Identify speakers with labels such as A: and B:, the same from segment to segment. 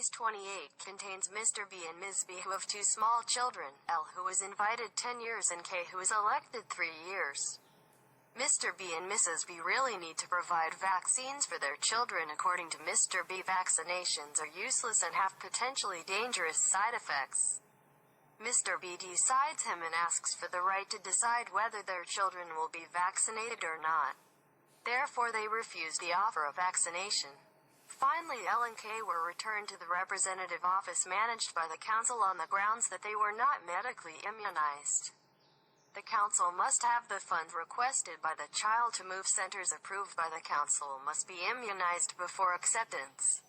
A: Case 28 contains Mr. B and Ms. B who have 2 small children, L who is invited 10 years and K who is elected 3 years. Mr. B and Mrs. B really need to provide vaccines for their children. According to Mr. B, vaccinations are useless and have potentially dangerous side effects. Mr. B decides him and asks for the right to decide whether their children will be vaccinated or not. Therefore, they refuse the offer of vaccination. Finally, L and K were returned to the representative office managed by the council on the grounds that they were not medically immunized. The council must have the funds requested by the child to move. Centers approved by the council must be immunized before acceptance.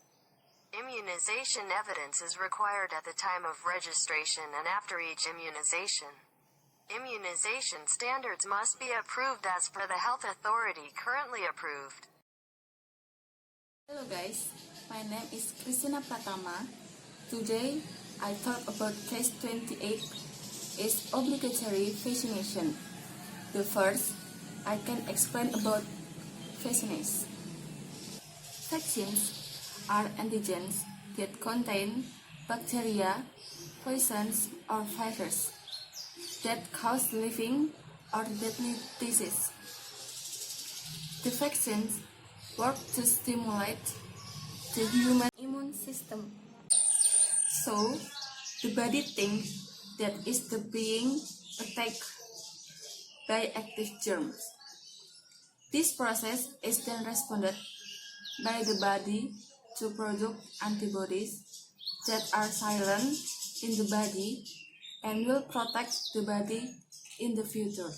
A: Immunization evidence is required at the time of registration and after each immunization. Immunization standards must be approved as per the health authority currently approved.
B: Hello guys, my name is Christina Pratama. Today I talk about case 28 is obligatory vaccination. The first, I can explain about vaccination. Vaccines are antigens that contain bacteria, poisons, or viruses that cause living or deadly disease. The vaccines work to stimulate the human immune system, so the body thinks that is being attacked by active germs. This process is then responded by the body to produce antibodies that are silent in the body and will protect the body in the future.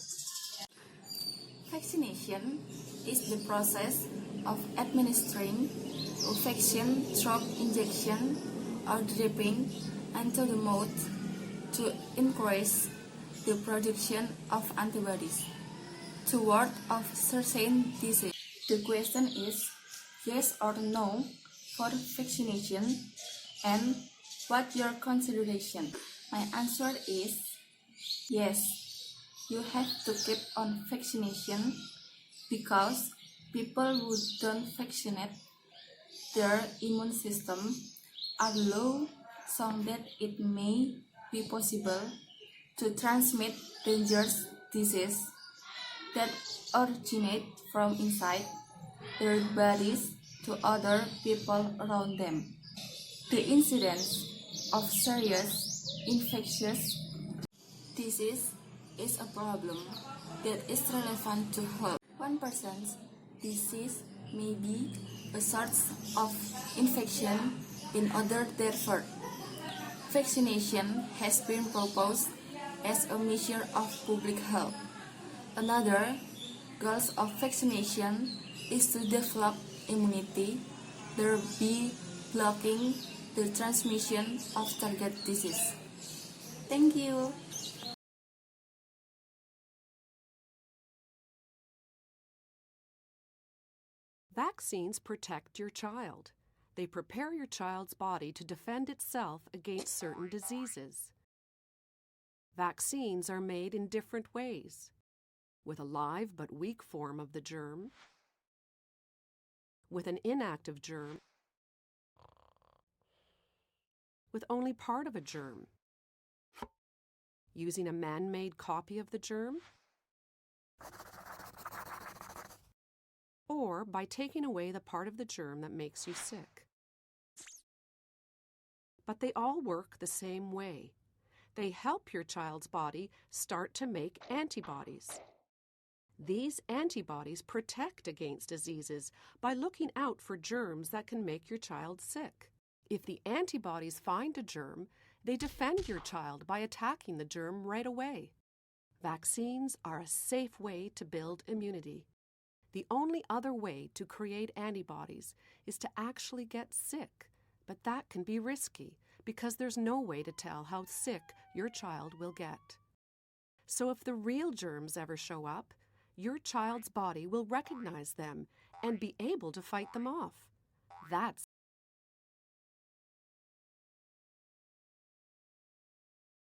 B: Vaccination is the process of administering a vaccine through injection or dripping into the mouth to increase the production of antibodies toward of certain disease. The question is yes or no for vaccination, and what your consideration? My answer is yes. You have to keep on vaccination because people who don't vaccinate their immune system are low, so that it may be possible to transmit dangerous diseases that originate from inside their bodies to other people around them. The incidence of serious infectious disease is a problem that is relevant to health. One person's disease may be a source of infection in other. Therefore, vaccination has been proposed as a measure of public health. Another goal of vaccination is to develop immunity, thereby blocking the transmission of target disease. Thank you.
C: Vaccines protect your child. They prepare your child's body to defend itself against certain diseases. Vaccines are made in different ways, with a live but weak form of the germ, with an inactive germ, with only part of a germ, using a man-made copy of the germ, or by taking away the part of the germ that makes you sick. But they all work the same way. They help your child's body start to make antibodies. These antibodies protect against diseases by looking out for germs that can make your child sick. If the antibodies find a germ, they defend your child by attacking the germ right away. Vaccines are a safe way to build immunity. The only other way to create antibodies is to actually get sick, but that can be risky because there's no way to tell how sick your child will get. So if the real germs ever show up, your child's body will recognize them and be able to fight them off. That's